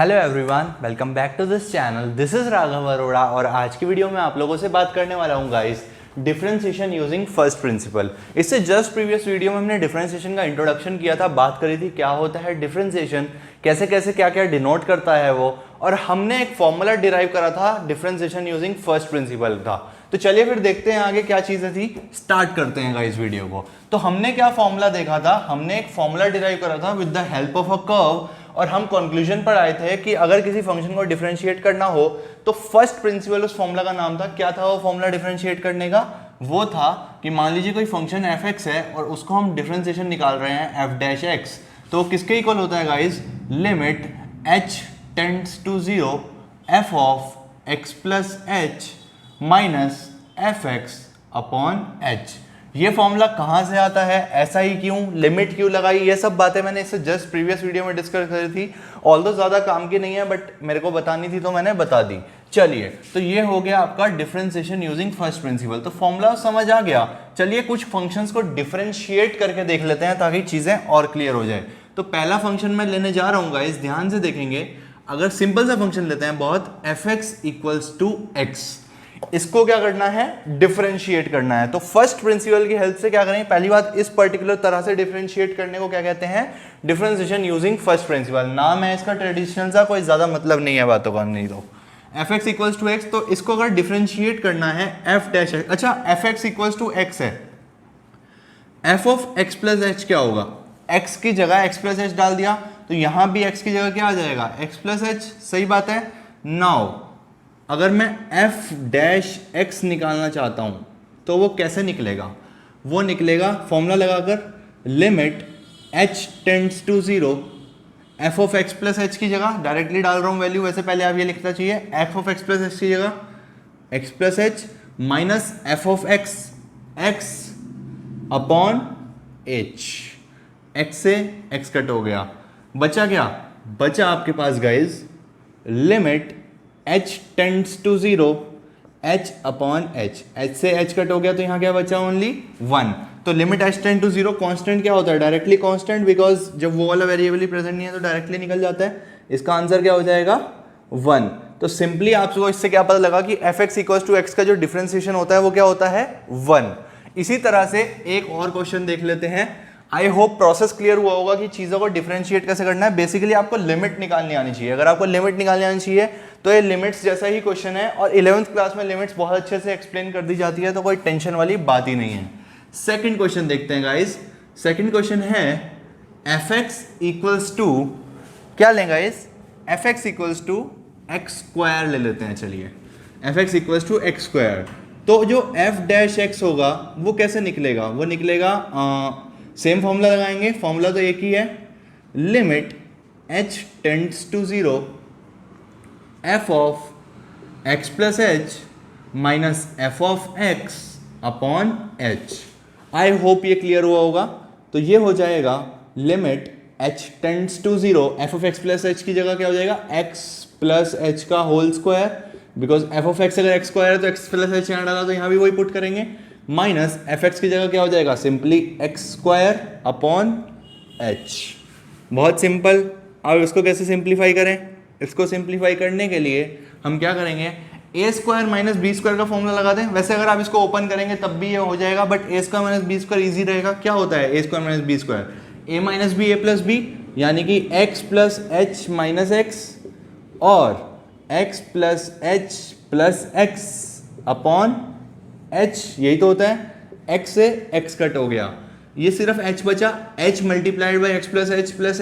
Hello everyone, welcome back to this channel. This is Raghav Arora और आज की वीडियो में आप लोगों से बात करने वाला हूँ guys differentiation using first principle. इससे जस्ट प्रीवियस वीडियो में हमने डिफरेंशिएशन का इंट्रोडक्शन किया था, बात करी थी क्या होता है डिफरेंशिएशन, कैसे कैसे क्या क्या डिनोट करता है वो, और हमने एक फॉर्मूला डिराइव करा था डिफरेंशिएशन यूजिंग फर्स्ट प्रिंसिपल का। तो चलिए फिर देखते हैं आगे क्या चीजें थी, स्टार्ट करते हैं गाइस वीडियो को। तो हमने क्या फॉर्मूला देखा था, हमने एक फॉर्मूला डिराइव करा था with the help of a curve, और हम कंक्लूजन पर आए थे कि अगर किसी फंक्शन को डिफरेंशिएट करना हो तो फर्स्ट प्रिंसिपल उस फॉर्मूला का नाम था। क्या था वो फॉर्मूला डिफरेंशिएट करने का? वो था कि मान लीजिए कोई फंक्शन f(x) है और उसको हम डिफरेंशिएशन निकाल रहे हैं f'(x), तो किसके इक्वल होता है guys? Limit h tends to 0 f of x plus h minus fx upon h। ये फॉर्मूला कहाँ से आता है, ऐसा ही क्यों, लिमिट क्यों लगाई, ये सब बातें मैंने इससे जस्ट प्रीवियस वीडियो में डिस्कस करी थी। ऑल्दो ज़्यादा काम की नहीं है बट मेरे को बतानी थी तो मैंने बता दी। चलिए, तो ये हो गया आपका डिफरेंशिएशन यूजिंग फर्स्ट प्रिंसिपल। तो फॉर्मूला समझ आ गया। चलिए कुछ फंक्शंस को डिफरेंशिएट करके देख लेते हैं ताकि चीज़ें और क्लियर हो जाए। तो पहला फंक्शन मैं लेने जा रहा हूँ गाइस, ध्यान से देखेंगे। अगर सिंपल सा फंक्शन लेते हैं बहुत, fx इक्वल्स टू x, इसको क्या करना है? डिफरेंशिएट करना है। तो फर्स्ट प्रिंसिपल की हेल्प से क्या करेंगे? पहली बात, इस पर्टिकुलर तरह से डिफरेंशिएट करने को क्या कहते हैं? Differentiation using first principle. नाम है इसका ट्रेडिशनल सा, कोई ज्यादा मतलब नहीं है बातों का। नहीं तो fx इक्वल्स टू x, तो इसको अगर डिफरेंशिएट करना है f', अच्छा fx इक्वल्स टू x है, f of x plus h क्या होगा? x की जगह x प्लस h डाल दिया, तो यहां भी x की जगह क्या आ जाएगा? x plus h। सही बात है। नाउ अगर मैं f'(x) निकालना चाहता हूं तो वो कैसे निकलेगा? वो निकलेगा फॉर्मूला लगाकर, limit h tends to 0 f of x plus h की जगह डायरेक्टली डाल रहा हूं वैल्यू, वैसे पहले आप ये लिखना चाहिए f of x plus h की जगह x plus h minus f of x upon h। x से x कट हो गया, बचा क्या? बचा आपके पास guys limit h tends to 0 h upon h। h से h कट हो गया तो यहाँ क्या बचा? ओनली 1। तो limit h tend to 0, constant क्या होता है? डायरेक्टली कांस्टेंट, बिकॉज जब वो वाला वेरिएबल ही प्रेजेंट नहीं है तो डायरेक्टली निकल जाता है। इसका आंसर क्या हो जाएगा? 1। तो सिंपली आपको इससे क्या पता लगा कि fx इक्वल्स टू x का जो डिफरेंशिएशन होता है वो क्या होता है? 1। इसी तरह से एक और क्वेश्चन देख लेते हैं। आई होप प्रोसेस क्लियर हुआ होगा कि चीज़ों को डिफरेंशिएट कैसे करना है। बेसिकली आपको लिमिट निकालनी आनी चाहिए। अगर आपको लिमिट निकालनी आनी चाहिए तो ये लिमिट्स जैसा ही क्वेश्चन है, और 11th क्लास में लिमिट्स बहुत अच्छे से एक्सप्लेन कर दी जाती है, तो कोई टेंशन वाली बात ही नहीं है। सेकंड क्वेश्चन देखते हैं गाइस। सेकंड क्वेश्चन है fx इक्वल्स टू, क्या लें guys? fx equals to x square ले लेते हैं। चलिए, fx equals to x square. तो जो f'(x) होगा वो कैसे निकलेगा? वो निकलेगा सेम फॉर्मूला लगाएंगे, फॉर्मूला तो एक ही है, limit h tends to 0 f of x plus h minus f of x upon h। I hope ये क्लियर हुआ होगा। तो ये हो जाएगा limit h tends to 0 f of x plus h की जगह क्या हो जाएगा? x प्लस h का whole square, because f of x अगर x स्क्वायर है तो x प्लस h यहाँ डाला तो यहाँ भी वही पुट करेंगे, माइनस fx की जगह क्या हो जाएगा? Simply x square upon h। बहुत सिंपल। अब इसको कैसे सिंप्लीफाई करें? इसको सिंप्लीफाई करने के लिए हम क्या करेंगे? a square minus b square का फॉर्मूला लगा दें। वैसे अगर आप इसको ओपन करेंगे तब भी ये हो जाएगा, but a square minus b square easy रहेगा। क्या होता है a square minus b square? a minus b a plus b, यानी कि x plus h minus x और x plus h plus x upon h। यही तो होता है। x से x कट हो गया, ये सिर्फ h बचा, h multiplied by x plus H plus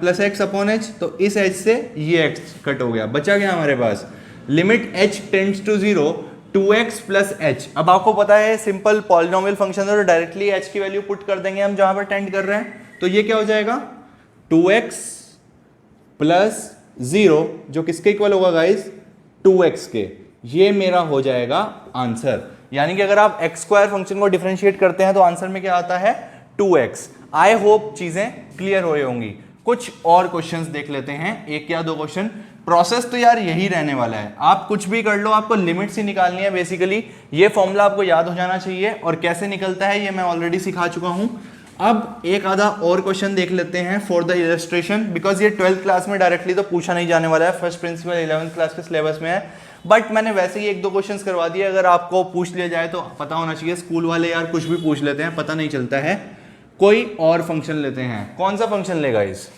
plus x upon h, तो इस h से ये x कट हो गया, बचा गया हमारे पास limit h tends to 0 2x plus h। अब आपको पता है सिंपल पॉलिनोमियल फंक्शन है तो डायरेक्टली h की वैल्यू पुट कर देंगे हम जहां पर टेंड कर रहे हैं। तो ये क्या हो जाएगा? 2x प्लस 0, जो किसके इक्वल होगा गाइस? 2x के। ये मेरा हो जाएगा आंसर। यानी कि अगर आप x स्क्वायर फंक्शन को डिफरेंशिएट करते हैं तो आंसर में क्या आता है? 2x। आई होप चीजें क्लियर हो रही होंगी। कुछ और क्वेश्चंस देख लेते हैं, एक या दो क्वेश्चन। प्रोसेस तो यार यही रहने वाला है, आप कुछ भी कर लो, आपको लिमिट्स ही निकालनी है। बेसिकली ये फॉर्मूला आपको याद हो जाना चाहिए, और कैसे निकलता है ये मैं ऑलरेडी सिखा चुका हूं। अब एक आधा और क्वेश्चन देख लेते हैं फॉर द इलस्ट्रेशन, बिकॉज ये 12th क्लास में डायरेक्टली तो पूछा नहीं जाने वाला है, फर्स्ट प्रिंसिपल 11th क्लास के सिलेबस में है, बट मैंने वैसे ही एक दो क्वेश्चंस करवा दिए। अगर आपको पूछ लिया जाए तो पता होना चाहिए, स्कूल वाले यार कुछ भी पूछ लेते हैं, पता नहीं चलता है। कोई और फंक्शन लेते हैं, कौन सा फंक्शन लेगा इस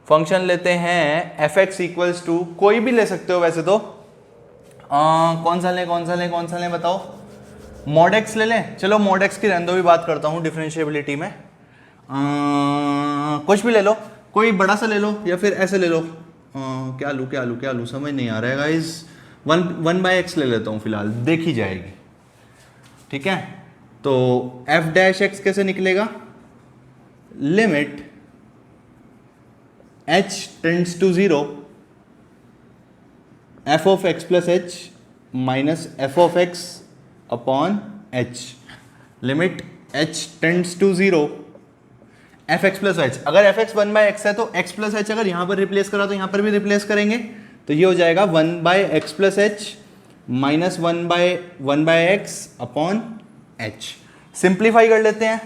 फंक्शन लेते हैं f(x) इक्वल्स टू, कोई भी ले सकते हो वैसे तो, कौन सा लें बताओ, mod x ले लें, चलो mod x की रहने दो, भी बात करता हूँ डिफरेंशिएबिलिटी में, कुछ भी ले लो, कोई बड़ा सा ले लो या फिर ऐसे ले लो, क्या लूँ समझ नहीं आ रहा है गाइस, 1/x ले लेता हूँ फिलहाल, देखी जाएगी, ठीक है। तो f' कैसे निकलेगा, limit h tends to 0 f(x) plus h minus f(x) upon h, limit h tends to 0 fx plus h, अगर fx 1/x है तो x प्लस h अगर यहां पर रिप्लेस करा तो यहां पर भी रिप्लेस करेंगे, तो ये हो जाएगा 1/x plus h minus 1/x upon h। Simplify कर लेते हैं,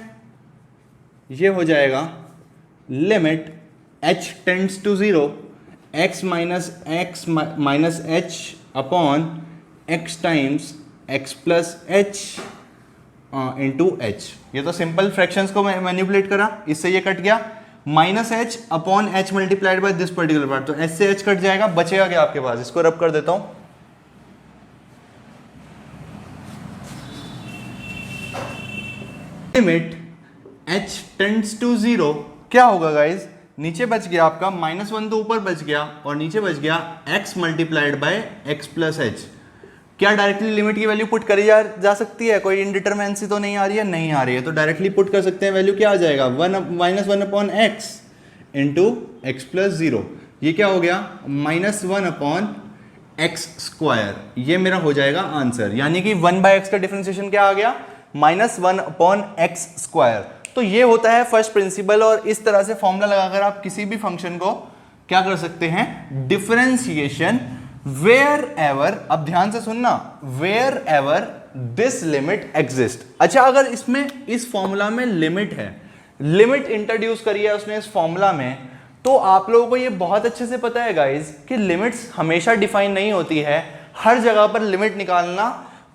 ये हो जाएगा limit h tends to 0 x minus h upon x times x plus h into h। ये तो सिंपल फ्रैक्शंस को मैनिपुलेट करा, इससे ये कट गया, minus h upon h multiplied by this particular part, तो h से h कट जाएगा, बचेगा क्या आपके पास, इसको रब कर देता हूं, लिमिट h टेंड्स टू 0, क्या होगा गाइज, नीचे बच गया आपका -1 तो ऊपर बच गया और नीचे बच गया x multiplied by x plus h। क्या डायरेक्टली लिमिट की वैल्यू पुट करी जा सकती है, कोई इनडिटरमिनेंसी तो नहीं आ रही है, नहीं आ रही है, तो डायरेक्टली पुट कर सकते हैं, वैल्यू क्या आ जाएगा, -1 upon x into x plus 0, ये क्या हो गया -1 अपॉन एक्स स्क्वायर, ये मेरा हो जाएगा आंसर, यानी कि 1/x का डिफरेंशिएशन क्या आ गया, -1 अपॉन एक्स स्क्वायर। तो ये होता है फर्स्ट प्रिंसिपल, और इस तरह से फॉर्मूला लगाकर आप किसी भी फंक्शन को क्या कर सकते हैं, डिफरेंशिएशन वेयर एवर, अब ध्यान से सुनना, wherever this limit exist. अच्छा, अगर इसमें इस फॉर्मूला में लिमिट है, लिमिट इंट्रोड्यूस करी है उसने इस फॉर्मूला में, तो आप लोगों को ये बहुत अच्छे से पता है गाइज कि लिमिट्स हमेशा डिफाइन नहीं होती है, हर जगह पर लिमिट निकालना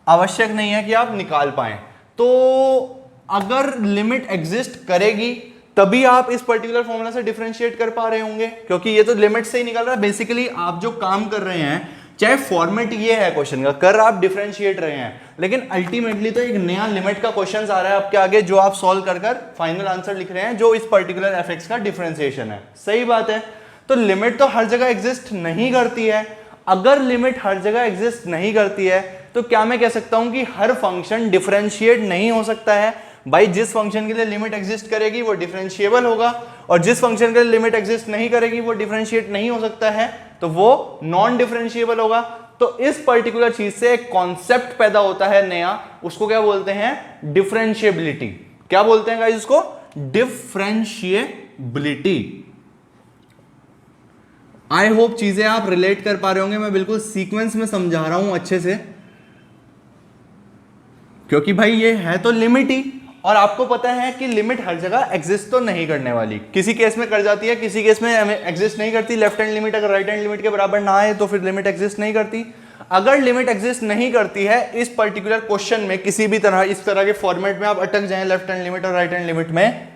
आवश्यक नहीं है कि आप निकाल पाए। तो अगर लिमिट एग्जिस्ट करेगी तभी आप इस पर्टिकुलर फॉर्मूला से डिफरेंशिएट कर पा रहे होंगे, क्योंकि ये तो लिमिट से ही निकल रहा है। बेसिकली आप जो काम कर रहे हैं, चाहे फॉर्मेट ये है क्वेश्चन का, कर आप डिफरेंशिएट रहे हैं, लेकिन अल्टीमेटली तो एक नया लिमिट का क्वेश्चन आ रहा है आपके आगे, जो आप सॉल्व कर कर फाइनल आंसर लिख रहे हैं, जो इस पर्टिकुलर एफ(x) का डिफरेंशिएशन है। सही बात है, तो लिमिट तो हर जगह एग्जिस्ट नहीं करती है। अगर लिमिट हर जगह एग्जिस्ट नहीं करती है तो क्या मैं कह सकता हूं कि हर फंक्शन डिफरेंशिएट नहीं हो सकता है? भाई, जिस फंक्शन के लिए लिमिट एग्जिस्ट करेगी वो डिफरेंशिएबल होगा, और जिस फंक्शन के लिए लिमिट एग्जिस्ट नहीं करेगी वो डिफरेंशिएट नहीं हो सकता है, तो वो नॉन डिफरेंशिएबल होगा। तो इस पर्टिकुलर चीज से एक कॉन्सेप्ट पैदा होता है नया, उसको क्या बोलते हैं? डिफरेंशिएबिलिटी। क्या बोलते हैं गाइस उसको? डिफरेंशिएबिलिटी। आई होप चीजें आप रिलेट कर पा रहे होंगे, मैं बिल्कुल सीक्वेंस में समझा रहा हूं अच्छे से, क्योंकि भाई ये है तो लिमिट ही, और आपको पता है कि लिमिट हर जगह एग्जिस्ट तो नहीं करने वाली, किसी केस में कर जाती है, किसी केस में एग्जिस्ट नहीं करती। लेफ्ट हैंड लिमिट अगर राइट हैंड लिमिट के बराबर ना आए तो फिर लिमिट एग्जिस्ट नहीं करती। अगर लिमिट एग्जिस्ट नहीं करती है इस पर्टिकुलर क्वेश्चन में, किसी भी तरह इस तरह के फॉर्मेट में आप अटक जाएं लेफ्ट हैंड लिमिट और राइट हैंड लिमिट में,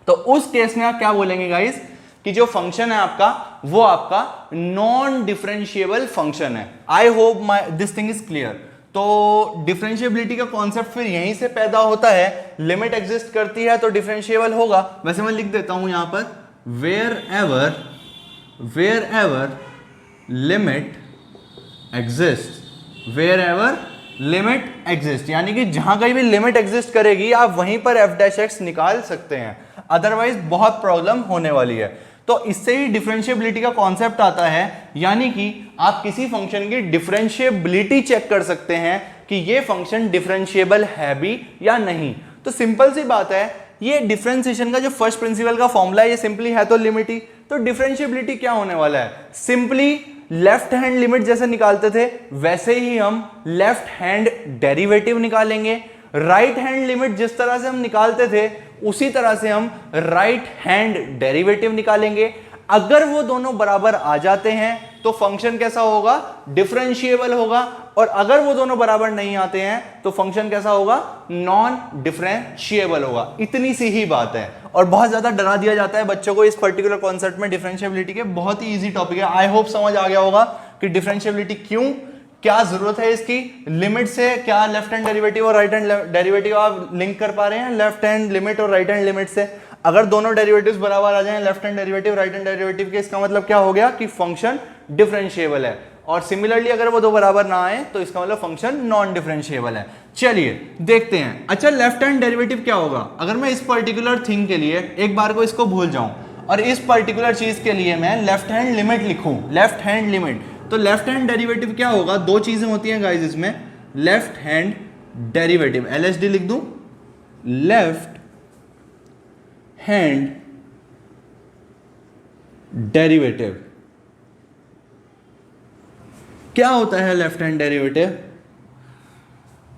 तो उस केस में आप क्या बोलेंगे गाइस कि जो फंक्शन है आपका वो आपका नॉन डिफरेंशिएबल फंक्शन है। I hope this thing is clear. तो डिफरेंशिएबिलिटी का कॉन्सेप्ट फिर यहीं से पैदा होता है, लिमिट एग्जिस्ट करती है तो डिफरेंशिएबल होगा। वैसे मैं लिख देता हूं यहां पर wherever limit exist, wherever limit exist, यानी कि जहां कहीं भी लिमिट एग्जिस्ट करेगी आप वहीं पर f'(x) निकाल सकते हैं, अदरवाइज बहुत प्रॉब्लम होने वाली है। तो इससे ही डिफरेंशिएबिलिटी का कॉन्सेप्ट आता है, यानी कि आप किसी फंक्शन की डिफरेंशिएबिलिटी चेक कर सकते हैं कि ये फंक्शन डिफरेंशिएबल है भी या नहीं। तो सिंपल सी बात है, ये डिफरेंशिएशन का जो फर्स्ट प्रिंसिपल का फॉर्मूला है ये सिंपली है तो लिमिट ही। तो डिफरेंशिएबिलिटी क्या होने वाला है? सिंपली लेफ्ट हैंड लिमिट जैसे निकालते थे वैसे ही हम लेफ्ट हैंड डेरिवेटिव निकालेंगे। राइट हैंड लिमिट जिस तरह से हम निकालते थे उसी तरह से हम राइट हैंड डेरिवेटिव निकालेंगे। अगर वो दोनों बराबर आ जाते हैं तो फंक्शन कैसा होगा, डिफरेंशिएबल होगा, और अगर वो दोनों बराबर नहीं आते हैं तो फंक्शन कैसा होगा, नॉन डिफरेंशिएबल होगा। इतनी सी ही बात है, और बहुत ज्यादा डरा दिया जाता है बच्चों को इस पर्टिकुलर कॉन्सेप्ट में डिफरेंशिएबिलिटी के। बहुत ही इजी टॉपिक है, आई होप समझ आ गया होगा कि डिफरेंशिएबिलिटी क्यों, क्या जरूरत है इसकी, लिमिट से क्या लेफ्ट हैंड डेरिवेटिव और राइट हैंड डेरिवेटिव आप लिंक कर पा रहे हैं, लेफ्ट हैंड लिमिट और राइट हैंड लिमिट से। अगर दोनों डेरिवेटिव्स बराबर आ जाएं, left hand derivative right hand derivative के, इसका मतलब क्या हो गया कि फंक्शन डिफरेंशिएबल है। और सिमिलरली अगर वो दो बराबर ना आए तो इसका मतलब फंक्शन नॉन डिफरेंशिएबल है। चलिए देखते हैं। अच्छा, लेफ्ट हैंड डेरिवेटिव क्या होगा, अगर मैं इस पर्टिकुलर थिंग के लिए एक बार को इसको भूल जाऊं और इस पर्टिकुलर चीज के लिए मैं लेफ्ट हैंड लिमिट लिखूं, लेफ्ट हैंड लिमिट, तो लेफ्ट हैंड डेरिवेटिव क्या होगा, दो चीजें होती हैं गाइस इसमें, लेफ्ट हैंड डेरिवेटिव, LHD लिख दूं, लेफ्ट हैंड डेरिवेटिव। क्या होता है left hand derivative?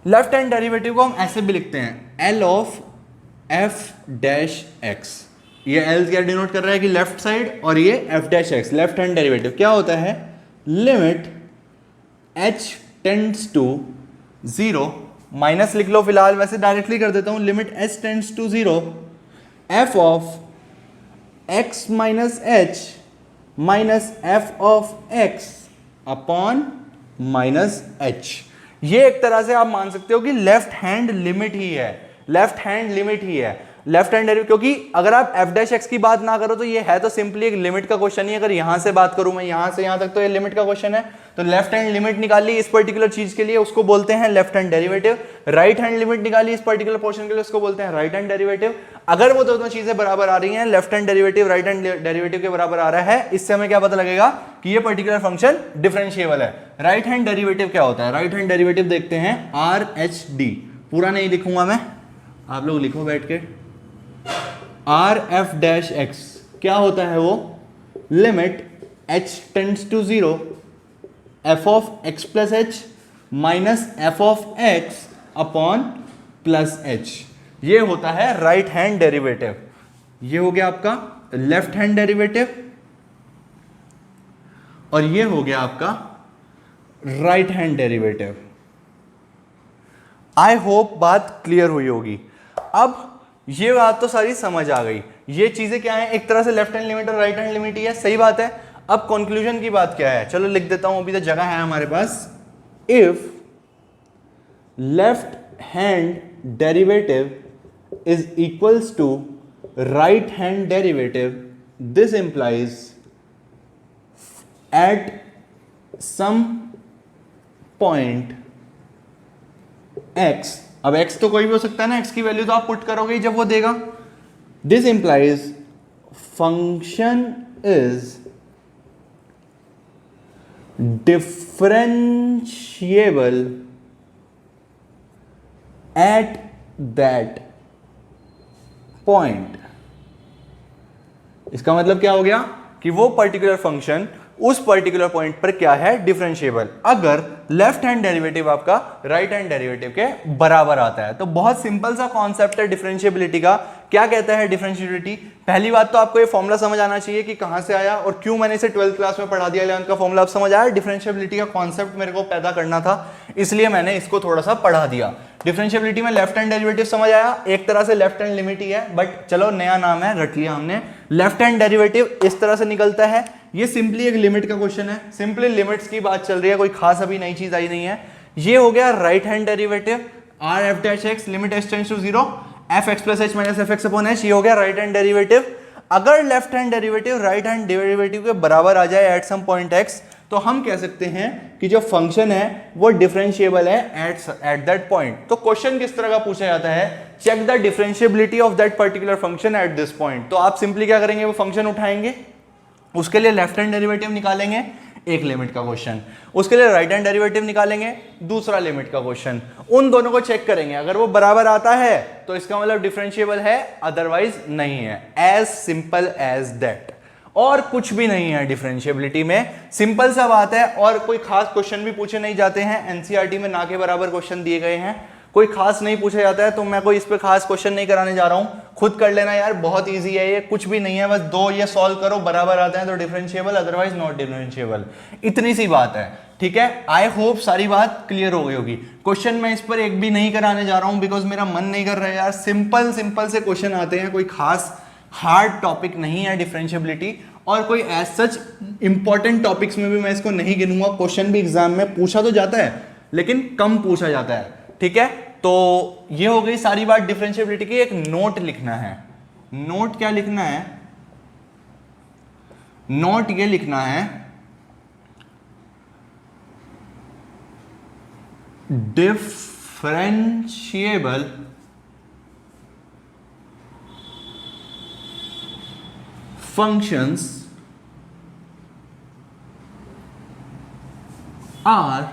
Left hand derivative को हम ऐसे भी लिखते हैं, L of f dash x। ये L क्या डिनोट कर रहा है कि लेफ्ट साइड, और ये f dash x left hand derivative क्या होता है, limit h tends to 0, minus लिख लो फिलहाल, वैसे डायरेक्टली कर देता हूं, limit h tends to 0 f of x minus h minus f of x upon minus h। ये एक तरह से आप मान सकते हो कि लेफ्ट हैंड लिमिट ही है, लेफ्ट हैंड लिमिट ही है लेफ्ट हैंड डेरिवेटिव। क्योंकि अगर आप f डैश x की बात ना करो तो ये है तो सिंपली एक लिमिट का क्वेश्चन ही। अगर यहां से बात करूं मैं, यहां से यहां तक, तो ये लिमिट का क्वेश्चन है। तो लेफ्ट हैंड लिमिट निकाली इस पर्टिकुलर चीज के लिए, उसको बोलते हैं left hand derivative. Right hand limit निकाली इस पर्टिकुलर पोर्शन के लिए, उसको बोलते हैं राइट हैंड डेरिवेटिव। अगर वो दोनों चीजें बराबर आ रही हैं, left hand derivative right hand derivative के बराबर आ रहा है, इससे हमें क्या पता लगेगा कि ये पर्टिकुलर फंक्शन डिफरेंशिएबल है। राइट हैंड डेरिवेटिव क्या होता है, राइट हैंड डेरिवेटिव देखते हैं, RHD, पूरा नहीं लिखूंगा मैं, आप लोग लिखो बैठ के। RF डैश x क्या होता है वो, limit h tends to 0 f of x plus h minus f of x upon plus h। ये होता है राइट हैंड डेरिवेटिव। ये हो गया आपका लेफ्ट हैंड डेरिवेटिव, और ये हो गया आपका right hand derivative. I hope बात क्लियर हुई होगी। अब ये बात तो सारी समझ आ गई, ये चीजें क्या है, एक तरह से लेफ्ट हैंड लिमिट और राइट हैंड लिमिट ही है, सही बात है। अब कंक्लूजन की बात क्या है, चलो लिख देता हूं, अभी तो जगह है हमारे पास। If left hand derivative is equals to right hand derivative, this implies at some point x, अब x तो कोई भी हो सकता है ना, x की वैल्यू तो आप पुट करोगे जब वो देगा। This implies function is differentiable eight that point. इसका मतलब क्या हो गया कि वो पर्टिकुलर फंक्शन उस पर्टिकुलर पॉइंट पर क्या है, डिफरेंशिएबल, अगर लेफ्ट हैंड डेरिवेटिव आपका राइट हैंड डेरिवेटिव के बराबर आता है। तो बहुत सिंपल सा कॉन्सेप्ट है डिफरेंशिएबिलिटी का। क्या कहता है डिफरेंशिएबिलिटी? पहली बात तो आपको ये फॉर्मूला समझ आना चाहिए कि कहां से आया और क्यों मैंने इसे 12th क्लास में पढ़ा दिया। 11th का फॉर्मूला आप समझ आया, डिफरेंशिएबिलिटी का कॉन्सेप्ट मेरे को पैदा करना था, इसलिए मैंने इसको थोड़ा सा पढ़ा दिया। डिफरेंशिएबिलिटी में लेफ्ट हैंड डेरिवेटिव समझ आया, एक तरह से लेफ्ट हैंड लिमिट ही है, बट चलो नया नाम है, रट लिया हमने। लेफ्ट हैंड डेरिवेटिव इस तरह से निकलता है, ये सिंपली एक लिमिट का क्वेश्चन है, सिंपली लिमिट्स की बात चल रही है, कोई खास अभी नई चीज आई नहीं है। ये हो गया right hand derivative, r f dash x limit h tends to 0 f x plus h minus f x upon h, ये हो गया राइट हैंड डेरिवेटिव। अगर left hand derivative right hand derivative के बराबर आ जाए एट सम पॉइंट एक्स, तो हम कह सकते हैं कि जो फंक्शन है वो डिफरेंशिएबल है एट दैट पॉइंट। तो क्वेश्चन किस तरह का पूछा जाता है, check the differentiability of that particular function at this point. तो आप सिंपली क्या करेंगे, वो फंक्शन उठाएंगे, उसके लिए लेफ्ट हैंड डेरिवेटिव निकालेंगे, एक लिमिट का क्वेश्चन, उसके लिए राइट हैंड डेरिवेटिव निकालेंगे, दूसरा लिमिट का क्वेश्चन, उन दोनों को चेक करेंगे। अगर वो बराबर आता है तो इसका मतलब डिफरेंशिएबल है, अदरवाइज नहीं है। एज सिंपल एज दैट, और कुछ भी नहीं है डिफरेंशिएबिलिटी में, सिंपल सा बात है। और कोई खास क्वेश्चन भी पूछे नहीं जाते हैं, एनसीईआरटी में ना के बराबर क्वेश्चन दिए गए हैं, कोई खास नहीं पूछा जाता है, तो मैं कोई इस पे खास क्वेश्चन नहीं कराने जा रहा हूं, खुद कर लेना यार, बहुत इजी है ये, कुछ भी नहीं है, बस दो ये सॉल्व करो, बराबर आते हैं तो डिफरेंशिएबल, अदरवाइज नॉट डिफरेंशिएबल, इतनी सी बात है। ठीक है, आई होप सारी बात क्लियर हो गई होगी। क्वेश्चन मैं इस पर एक भी नहीं कराने जा रहा हूं बिकॉज मेरा मन नहीं कर रहा है यार, सिंपल सिंपल से क्वेश्चन आते हैं, कोई खास हार्ड टॉपिक नहीं है डिफरेंशिएबिलिटी, और कोई एज सच इंपॉर्टेंट टॉपिक्स में भी मैं इसको नहीं गिनूंगा, क्वेश्चन भी एग्जाम में पूछा तो जाता है लेकिन कम पूछा जाता है। ठीक है, तो ये हो गई सारी बात डिफरेंशिएबिलिटी की। एक नोट लिखना है, नोट क्या लिखना है, नोट ये लिखना है, differentiable functions are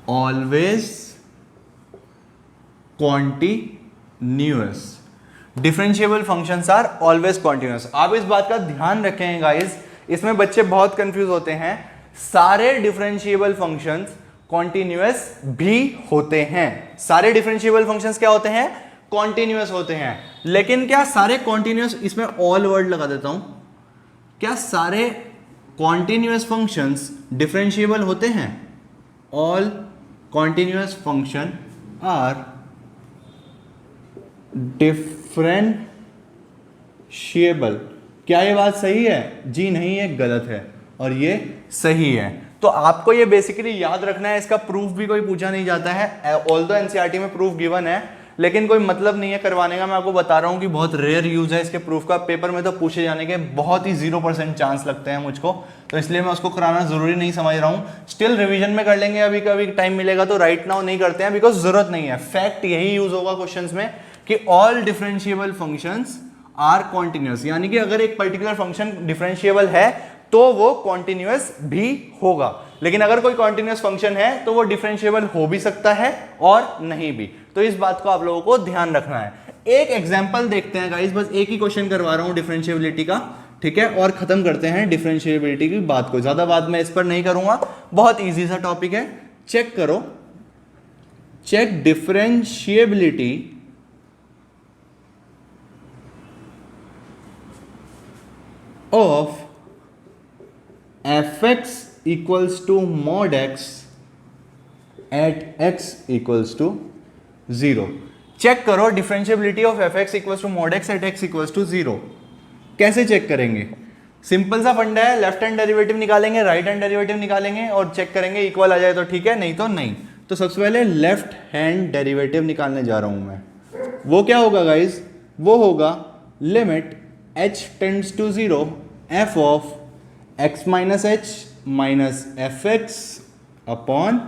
always continuous. Differentiable functions are always continuous. आप इस बात का ध्यान रखें गाइस, इसमें बच्चे बहुत कंफ्यूज होते हैं। सारे डिफरेंशिएबल फंक्शंस कॉन्टिन्यूस भी होते हैं, सारे डिफरेंशिएबल फंक्शंस क्या होते हैं, कॉन्टिन्यूस होते हैं। लेकिन क्या सारे कॉन्टिन्यूस, इसमें ऑल वर्ड लगा देता हूं, क्या सारे कॉन्टिन्यूस फंक्शंस डिफरेंशिएबल होते हैं? All continuous function are differentiable. क्या ये बात सही है? जी नहीं, ये गलत है और ये सही है। तो आपको ये बेसिकली याद रखना है, इसका प्रूफ भी कोई पूछा नहीं जाता है, ऑल्दो एनसीईआरटी में प्रूफ गिवन है, लेकिन कोई मतलब नहीं है करवाने का। मैं आपको बता रहा हूं कि बहुत रेयर यूज है इसके प्रूफ का, पेपर में तो पूछे जाने के बहुत ही 0% चांस लगते हैं मुझको, तो इसलिए मैं उसको कराना जरूरी नहीं समझ रहा हूं। स्टिल रिवीजन में कर लेंगे, अभी कभी टाइम मिलेगा तो, राइट नाउ नहीं करते हैं बिकॉज जरूरत नहीं है। फैक्ट यही यूज होगा क्वेश्चंस में कि all differentiable functions are continuous, यानी कि अगर एक पर्टिकुलर फंक्शन डिफरेंशिएबल है तो वो कॉन्टिन्यूस भी होगा, लेकिन अगर कोई कॉन्टिन्यूस फंक्शन है तो वो डिफरेंशिएबल हो भी सकता है और नहीं भी। तो इस बात को आप लोगों को ध्यान रखना है। एक एग्जांपल देखते हैं गाइस, बस एक ही क्वेश्चन करवा रहा हूं डिफरेंशिएबिलिटी का, ठीक है, और खत्म करते हैं डिफरेंशिएबिलिटी की बात को। ज्यादा बात मैं इस पर नहीं करूंगा, बहुत ईजी सा टॉपिक है। चेक करो, check differentiability of fx equals to mod x at x equals to 0। Check करो differentiability of fx equals to mod x at x equals to 0। कैसे चेक करेंगे? सिंपल सा फंडा है, लेफ्ट हैंड डेरिवेटिव निकालेंगे, right hand derivative निकालेंगे और check करेंगे, इक्वल आ जाए तो ठीक है, नहीं तो नहीं। तो सबसे पहले लेफ्ट हैंड डेरिवेटिव निकालने जा रहा हूं मैं। वो क्या होगा गाइज? वो होगा limit h tends to 0 f of x minus h minus f x upon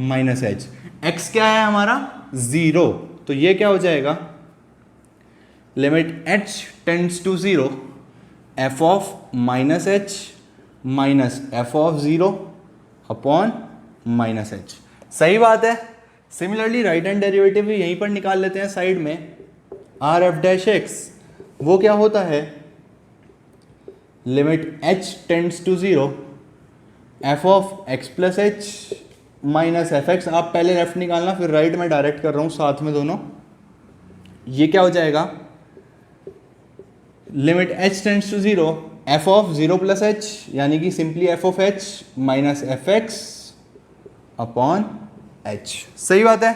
minus h. X क्या है हमारा? 0, तो ये क्या हो जाएगा? Limit h tends to 0 f of minus h minus f of 0 upon minus h. सही बात है। सिमिलरली राइट हैंड डेरिवेटिव भी यहीं पर निकाल लेते हैं साइड में, आर एफ डैश एक्स, वो क्या होता है? Limit h tends to 0 f of x plus h minus f x. आप पहले लेफ्ट निकालना, फिर राइट में डायरेक्ट कर रहा हूं साथ में दोनों। ये क्या हो जाएगा? Limit h tends to 0 f of 0 plus h, यानी कि simply f of h minus f x upon h। सही बात है।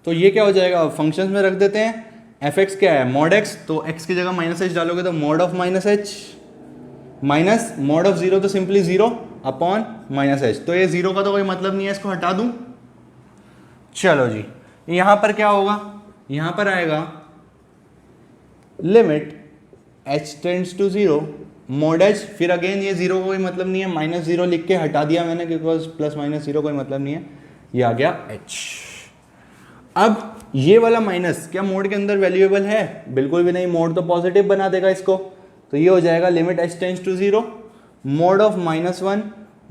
तो ये क्या हो जाएगा? फंक्शंस में रख देते हैं। एफ एक्स क्या है? मॉड एक्स, तो एक्स की जगह माइनस एच डालोगे तो mod of minus h minus mod of 0 तो सिंपली 0 अपॉन माइनस एच। तो ये 0 का तो कोई मतलब नहीं है, इसको हटा दूं। चलो जी, यहां पर क्या होगा? यहां पर आएगा limit h tends to 0 mod h, फिर अगेन ये 0 का कोई मतलब नहीं है, माइनस 0 लिख के हटा दिया मैंने बिकॉज प्लस माइनस 0 कोई मतलब नहीं है, ये आ गया h। अब ये वाला माइनस क्या मोड के अंदर वैल्यूएबल है? बिल्कुल भी नहीं, मोड तो पॉजिटिव बना देगा इसको। तो ये हो जाएगा limit h tends to 0 mod of -1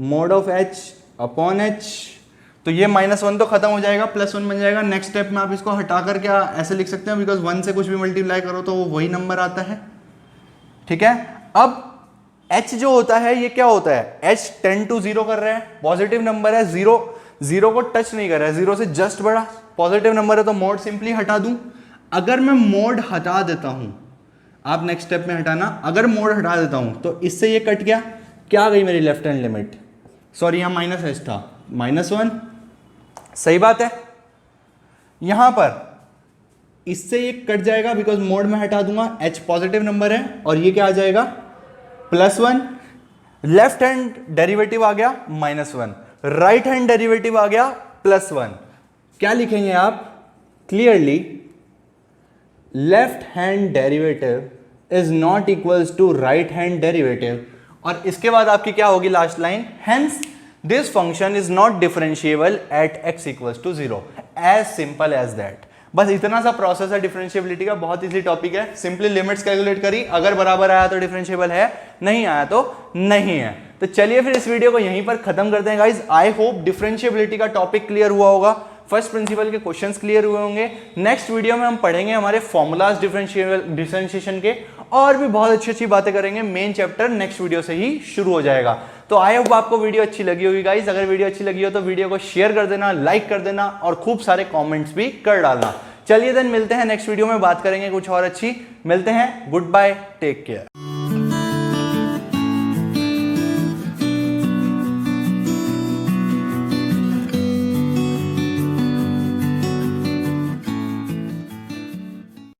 mod of h upon h। तो ये -1 तो खत्म हो जाएगा, +1 बन जाएगा। नेक्स्ट स्टेप में आप इसको हटाकर क्या ऐसे लिख सकते हैं, बिकॉज 1 से कुछ भी मल्टीप्लाई करो तो वही नंबर आता है। ठीक है, अब h जो होता है ये क्या होता है? h टेंड टू 0 कर रहा है, पॉजिटिव नंबर है, 0 जीरो को टच नहीं कर रहा है, जीरो से जस्ट बड़ा, पॉजिटिव नंबर है तो मोड सिंपली हटा दूं। अगर मैं मोड हटा देता हूं, आप नेक्स्ट स्टेप में हटाना, अगर मोड हटा देता हूं तो इससे ये कट गया, क्या आ गई मेरी लेफ्ट हैंड लिमिट, सॉरी यहां माइनस एच था, -1, सही बात है। यहां पर इससे ये कट जाएगा बिकॉज मोड में हटा दूंगा, एच पॉजिटिव नंबर है, और ये क्या आ जाएगा +1, लेफ्ट हैंड डेरिवेटिव आ गया -1, राइट हैंड डेरिवेटिव आ गया +1। क्या लिखेंगे आप clearly, left hand derivative is not equals to right hand derivative, और इसके बाद आपकी क्या होगी last line, hence this function is not differentiable at x equals to 0, as simple as that. बस इतना सा प्रोसेस है डिफरेंशिएबिलिटी का, बहुत इजी टॉपिक है। सिंपली लिमिट्स कैलकुलेट करी, अगर बराबर आया तो डिफरेंशिएबल है, नहीं आया तो नहीं है। तो चलिए फिर इस वीडियो को यहीं पर खत्म करते हैं गाइज। आई होप डिफरेंशिएबिलिटी का टॉपिक क्लियर हुआ होगा, फर्स्ट प्रिंसिपल के क्वेश्चंस क्लियर हुए होंगे। नेक्स्ट वीडियो में हम पढ़ेंगे हमारे फॉर्मूलाज डिफरेंशिएशन के, और भी बहुत अच्छी अच्छी बातें करेंगे। मेन चैप्टर नेक्स्ट वीडियो से ही शुरू हो जाएगा। तो आई होप आपको वीडियो अच्छी लगी होगी गाइज। अगर वीडियो अच्छी लगी हो तो वीडियो को शेयर कर देना, लाइक कर देना, और खूब सारे कमेंट्स भी कर डालना। चलिए देन मिलते हैं नेक्स्ट वीडियो में, बात करेंगे कुछ और अच्छी। मिलते हैं, गुड बाय, टेक केयर।